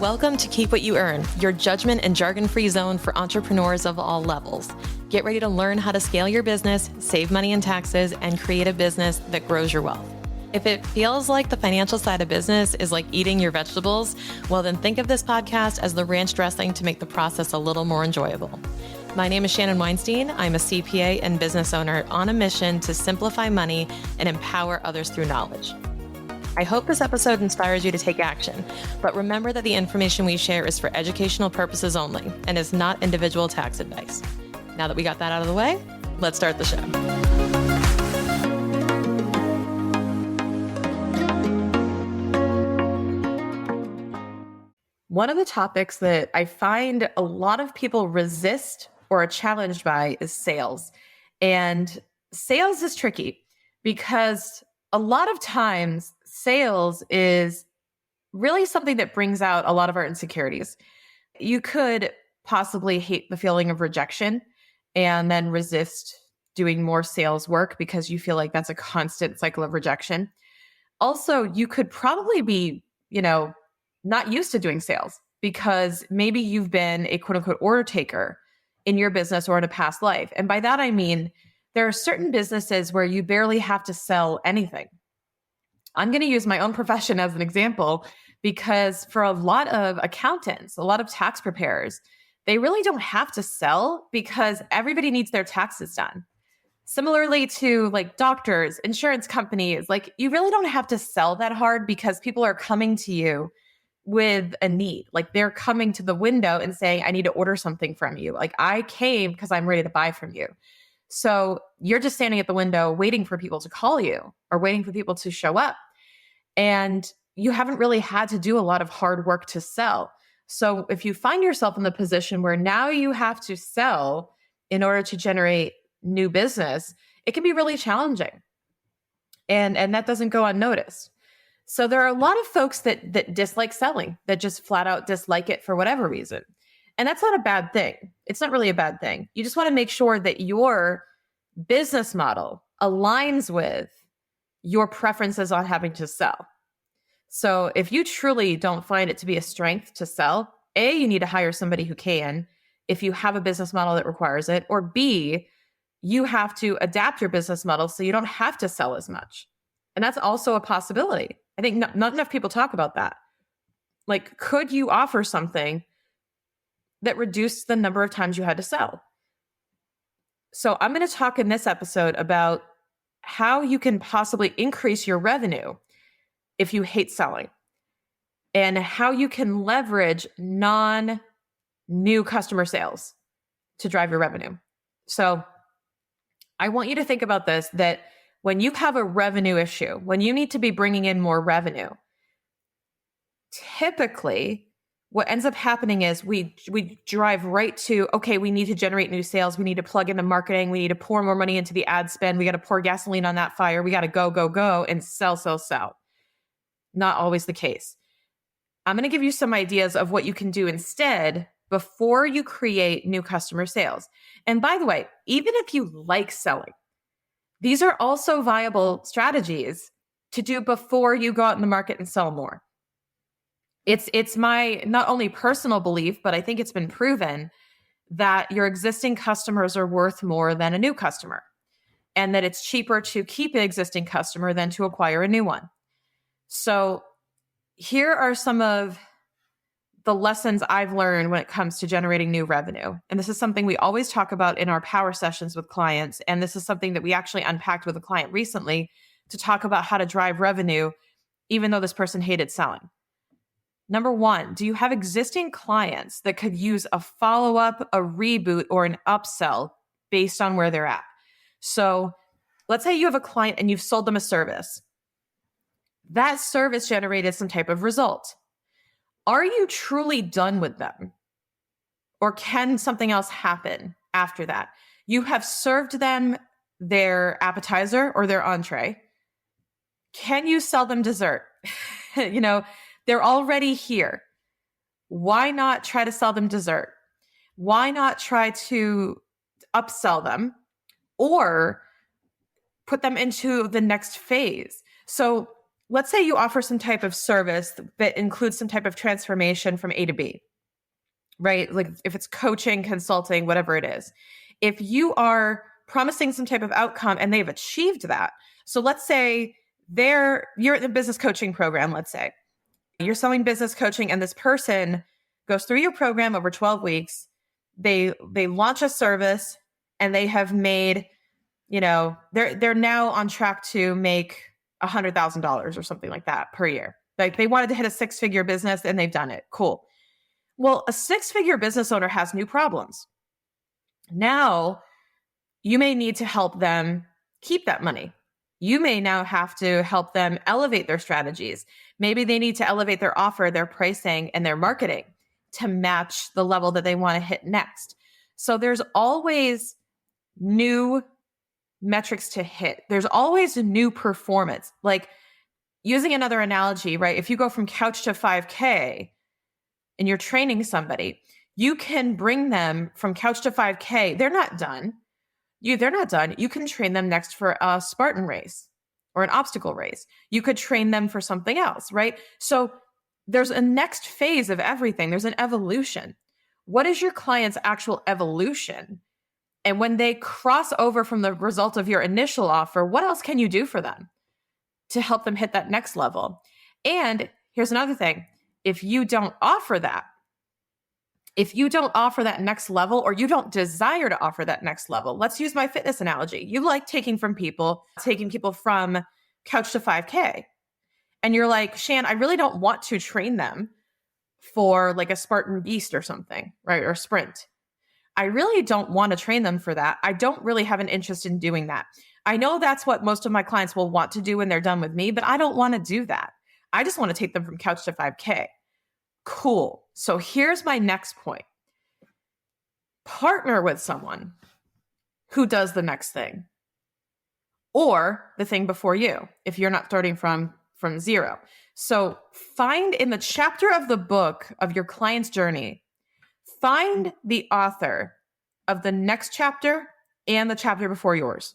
Welcome to Keep What You Earn, your judgment and jargon-free zone for entrepreneurs of all levels. Get ready to learn how to scale your business, save money in taxes, and create a business that grows your wealth. If it feels like the financial side of business is like eating your vegetables, well then think of this podcast as the ranch dressing to make the process a little more enjoyable. My name is Shannon Weinstein. I'm a CPA and business owner on a mission to simplify money and empower others through knowledge. I hope this episode inspires you to take action, but remember that the information we share is for educational purposes only and is not individual tax advice. Now that we got that out of the way, let's start the show. One of the topics that I find a lot of people resist or are challenged by is sales. And sales is tricky because a lot of times sales is really something that brings out a lot of our insecurities. You could possibly hate the feeling of rejection and then resist doing more sales work because you feel like that's a constant cycle of rejection. Also, you could probably be, not used to doing sales because maybe you've been a quote unquote order taker in your business or in a past life. And by that, I mean, there are certain businesses where you barely have to sell anything. I'm going to use my own profession as an example because for a lot of accountants, a lot of tax preparers, they really don't have to sell because everybody needs their taxes done. Similarly to like doctors, insurance companies, like you really don't have to sell that hard because people are coming to you with a need. Like they're coming to the window and saying, I need to order something from you. Like I came because I'm ready to buy from you. So you're just standing at the window waiting for people to call you or waiting for people to show up. And you haven't really had to do a lot of hard work to sell. So if you find yourself in the position where now you have to sell in order to generate new business, it can be really challenging. And that doesn't go unnoticed. So there are a lot of folks that dislike selling, that just flat out dislike it for whatever reason. And that's not a bad thing. It's not really a bad thing. You just want to make sure that your business model aligns with your preferences on having to sell. So if you truly don't find it to be a strength to sell, A, you need to hire somebody who can, if you have a business model that requires it, or B, you have to adapt your business model so you don't have to sell as much. And that's also a possibility. I think not enough people talk about that. Like, could you offer something that reduced the number of times you had to sell? So I'm going to talk in this episode about how you can possibly increase your revenue if you hate selling and how you can leverage non-new customer sales to drive your revenue. So I want you to think about this, that when you have a revenue issue, when you need to be bringing in more revenue, typically what ends up happening is we drive right to, okay, we need to generate new sales. We need to plug into marketing. We need to pour more money into the ad spend. We got to pour gasoline on that fire. We got to go, and sell. Not always the case. I'm going to give you some ideas of what you can do instead before you create new customer sales. And by the way, even if you like selling, these are also viable strategies to do before you go out in the market and sell more. It's my not only personal belief, but I think it's been proven that your existing customers are worth more than a new customer, and that it's cheaper to keep an existing customer than to acquire a new one. So here are some of the lessons I've learned when it comes to generating new revenue. And this is something we always talk about in our power sessions with clients. And this is something that we actually unpacked with a client recently to talk about how to drive revenue, even though this person hated selling. Number one, do you have existing clients that could use a follow-up, a reboot, or an upsell based on where they're at? So let's say you have a client and you've sold them a service. That service generated some type of result. Are you truly done with them? Or can something else happen after that? You have served them their appetizer or their entree. Can you sell them dessert? They're already here. Why not try to sell them dessert? Why not try to upsell them or put them into the next phase? So let's say you offer some type of service that includes some type of transformation from A to B, right? Like if it's coaching, consulting, whatever it is. If you are promising some type of outcome and they've achieved that. So let's say you're in the business coaching program, let's say. You're selling business coaching and this person goes through your program over 12 weeks. They launch a service and they have made, they're now on track to make $100,000 or something like that per year. Like they wanted to hit a 6-figure business and they've done it. Cool. Well, a 6-figure business owner has new problems. Now you may need to help them keep that money. You may now have to help them elevate their strategies. Maybe they need to elevate their offer, their pricing, and their marketing to match the level that they want to hit next. So there's always new metrics to hit. There's always a new performance. Like using another analogy, right? If you go from couch to 5K and you're training somebody, you can bring them from couch to 5K. They're not done. They're not done. You can train them next for a Spartan race or an obstacle race. You could train them for something else, right? So there's a next phase of everything. There's an evolution. What is your client's actual evolution? And when they cross over from the result of your initial offer, what else can you do for them to help them hit that next level? And here's another thing. If you don't offer that next level, or you don't desire to offer that next level, let's use my fitness analogy. You like taking people from couch to 5K. And you're like, Shan, I really don't want to train them for like a Spartan beast or something, right? Or sprint. I really don't want to train them for that. I don't really have an interest in doing that. I know that's what most of my clients will want to do when they're done with me, but I don't want to do that. I just want to take them from couch to 5K. Cool. So here's my next point. Partner with someone who does the next thing or the thing before you, if you're not starting from zero. So find in the chapter of the book of your client's journey, find the author of the next chapter and the chapter before yours.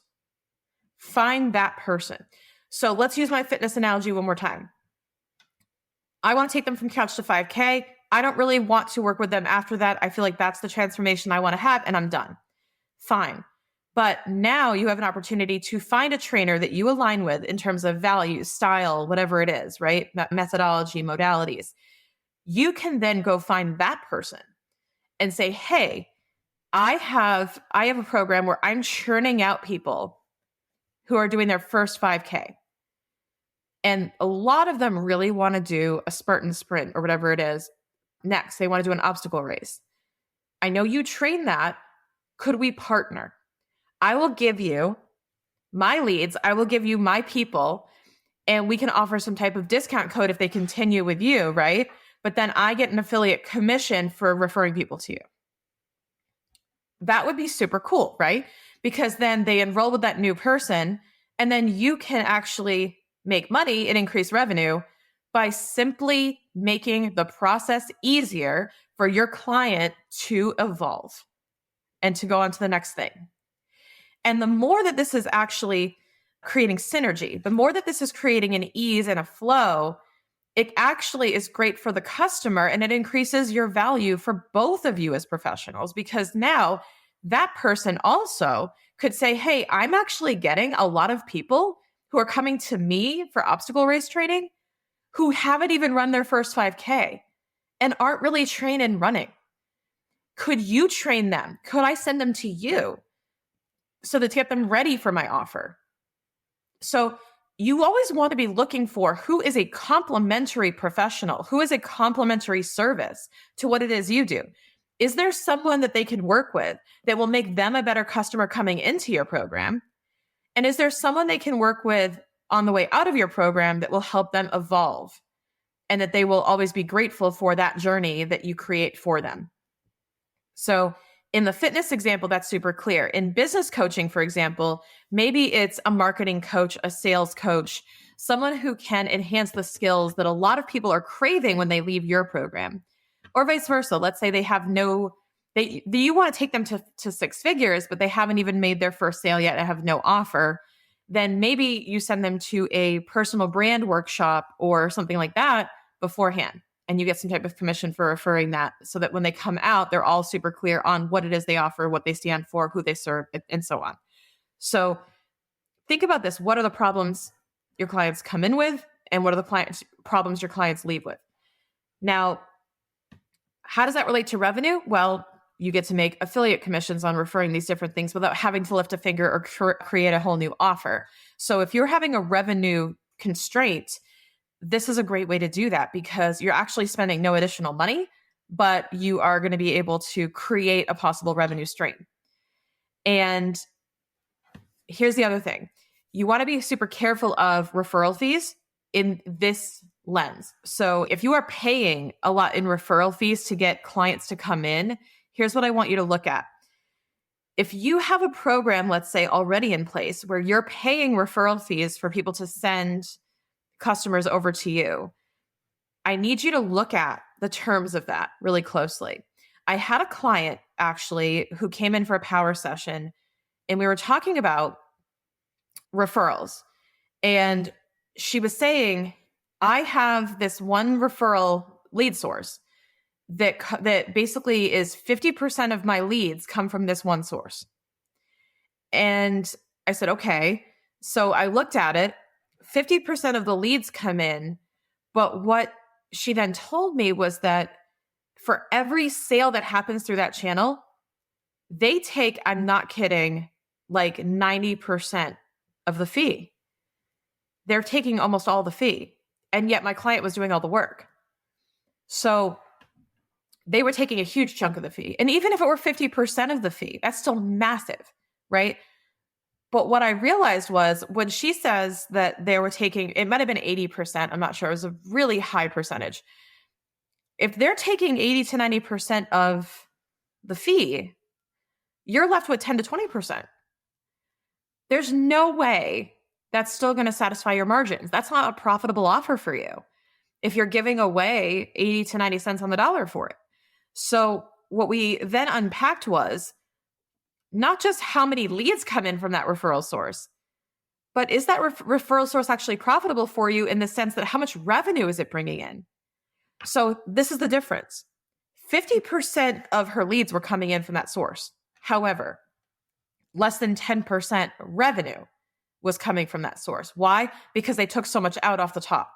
Find that person. So let's use my fitness analogy one more time. I want to take them from couch to 5K. I don't really want to work with them after that. I feel like that's the transformation I want to have and I'm done. Fine. But now you have an opportunity to find a trainer that you align with in terms of values, style, whatever it is, right? Methodology, modalities. You can then go find that person and say, hey, I have a program where I'm churning out people who are doing their first 5K. And a lot of them really want to do a Spartan sprint or whatever it is next. They want to do an obstacle race. I know you train that. Could we partner? I will give you my leads. I will give you my people, and we can offer some type of discount code if they continue with you, right? But then I get an affiliate commission for referring people to you. That would be super cool, right? Because then they enroll with that new person, and then you can actually make money and increase revenue by simply making the process easier for your client to evolve and to go on to the next thing. And the more that this is actually creating synergy, the more that this is creating an ease and a flow, it actually is great for the customer and it increases your value for both of you as professionals, because now that person also could say, hey, I'm actually getting a lot of people who are coming to me for obstacle race training who haven't even run their first 5K and aren't really trained in running. Could you train them? Could I send them to you so to get them ready for my offer? So you always want to be looking for who is a complementary professional, who is a complementary service to what it is you do. Is there someone that they can work with that will make them a better customer coming into your program? And is there someone they can work with on the way out of your program that will help them evolve and that they will always be grateful for that journey that you create for them? So in the fitness example, that's super clear. In business coaching, for example, maybe it's a marketing coach, a sales coach, someone who can enhance the skills that a lot of people are craving when they leave your program, or vice versa. Let's say they have you want to take them to 6 figures, but they haven't even made their first sale yet and have no offer. then maybe you send them to a personal brand workshop or something like that beforehand. And you get some type of commission for referring that, so that when they come out, they're all super clear on what it is they offer, what they stand for, who they serve, and so on. So think about this. What are the problems your clients come in with? And what are the problems your clients leave with? Now, how does that relate to revenue? Well, you get to make affiliate commissions on referring these different things without having to lift a finger or create a whole new offer. So if you're having a revenue constraint, this is a great way to do that, because you're actually spending no additional money, but you are going to be able to create a possible revenue stream. And here's the other thing. You want to be super careful of referral fees in this lens. So if you are paying a lot in referral fees to get clients to come in, here's what I want you to look at. If you have a program, let's say, already in place where you're paying referral fees for people to send customers over to you, I need you to look at the terms of that really closely. I had a client actually who came in for a power session, and we were talking about referrals. And she was saying, I have this one referral lead source that basically is 50% of my leads come from this one source. And I said, okay. So I looked at it. 50% of the leads come in. But what she then told me was that for every sale that happens through that channel, they take, I'm not kidding, like 90% of the fee. They're taking almost all the fee. And yet my client was doing all the work. So they were taking a huge chunk of the fee. And even if it were 50% of the fee, that's still massive, right? But what I realized was when she says that they were taking, it might have been 80%. I'm not sure. It was a really high percentage. If they're taking 80 to 90% of the fee, you're left with 10 to 20%. There's no way that's still going to satisfy your margins. That's not a profitable offer for you if you're giving away 80 to 90 cents on the dollar for it. So what we then unpacked was not just how many leads come in from that referral source, but is that referral source actually profitable for you in the sense that how much revenue is it bringing in? So this is the difference. 50% of her leads were coming in from that source. However, less than 10% revenue was coming from that source. Why? Because they took so much out off the top.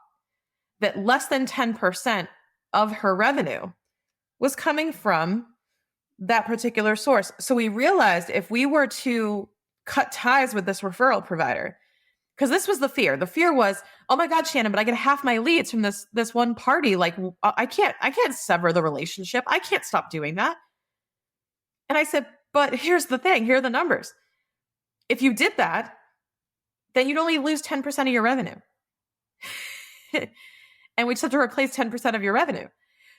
That less than 10% of her revenue was coming from that particular source. So we realized if we were to cut ties with this referral provider, because this was the fear. The fear was, oh my God, Shannon, but I get half my leads from this one party. Like I can't sever the relationship. I can't stop doing that. And I said, but here's the thing. Here are the numbers. If you did that, then you'd only lose 10% of your revenue. And we just have to replace 10% of your revenue.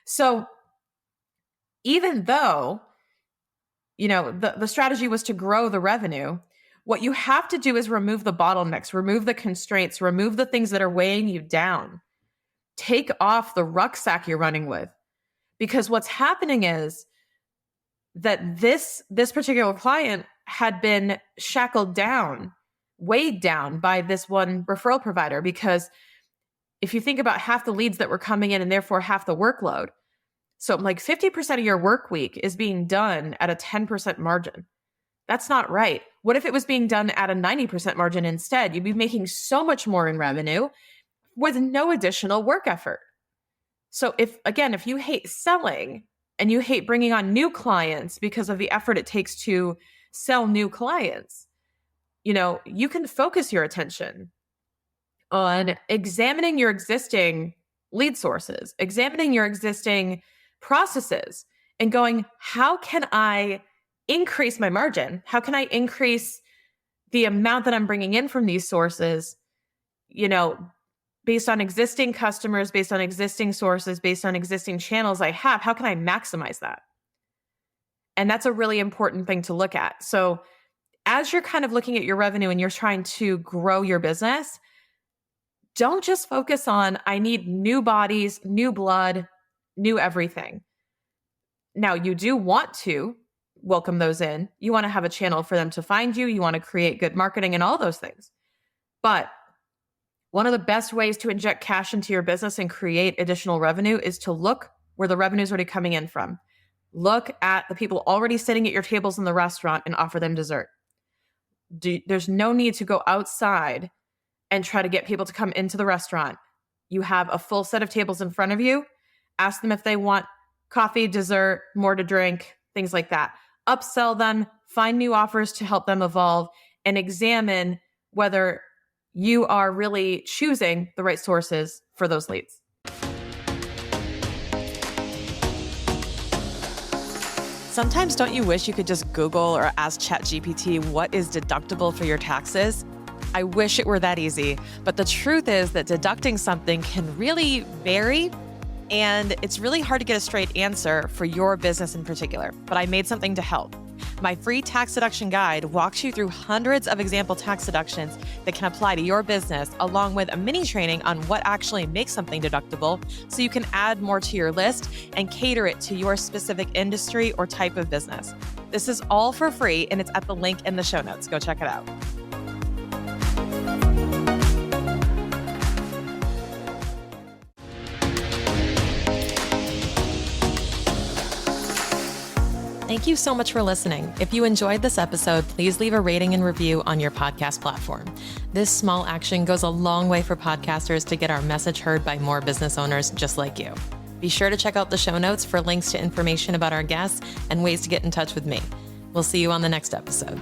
So even though, the strategy was to grow the revenue, what you have to do is remove the bottlenecks, remove the constraints, remove the things that are weighing you down. Take off the rucksack you're running with. Because what's happening is that this particular client had been shackled down, weighed down by this one referral provider. Because if you think about half the leads that were coming in and therefore half the workload, so like 50% of your work week is being done at a 10% margin. That's not right. What if it was being done at a 90% margin instead? You'd be making so much more in revenue with no additional work effort. So if you hate selling and you hate bringing on new clients because of the effort it takes to sell new clients, you can focus your attention on examining your existing lead sources, examining your existing processes, and going, how can I increase my margin? How can I increase the amount that I'm bringing in from these sources, based on existing customers, based on existing sources, based on existing channels I have? How can I maximize that? And that's a really important thing to look at. So as you're kind of looking at your revenue and you're trying to grow your business, don't just focus on, I need new bodies, new blood, new everything. Now, you do want to welcome those in. You want to have a channel for them to find you. You want to create good marketing and all those things. But one of the best ways to inject cash into your business and create additional revenue is to look where the revenue is already coming in from. Look at the people already sitting at your tables in the restaurant and offer them dessert. There's no need to go outside and try to get people to come into the restaurant. You have a full set of tables in front of you. Ask them if they want coffee, dessert, more to drink, things like that. Upsell them, find new offers to help them evolve, and examine whether you are really choosing the right sources for those leads. Sometimes don't you wish you could just Google or ask ChatGPT what is deductible for your taxes? I wish it were that easy, but the truth is that deducting something can really vary, and it's really hard to get a straight answer for your business in particular, but I made something to help. My free tax deduction guide walks you through hundreds of example tax deductions that can apply to your business, along with a mini training on what actually makes something deductible so you can add more to your list and cater it to your specific industry or type of business. This is all for free, and it's at the link in the show notes. Go check it out. Thank you so much for listening. If you enjoyed this episode, please leave a rating and review on your podcast platform. This small action goes a long way for podcasters to get our message heard by more business owners just like you. Be sure to check out the show notes for links to information about our guests and ways to get in touch with me. We'll see you on the next episode.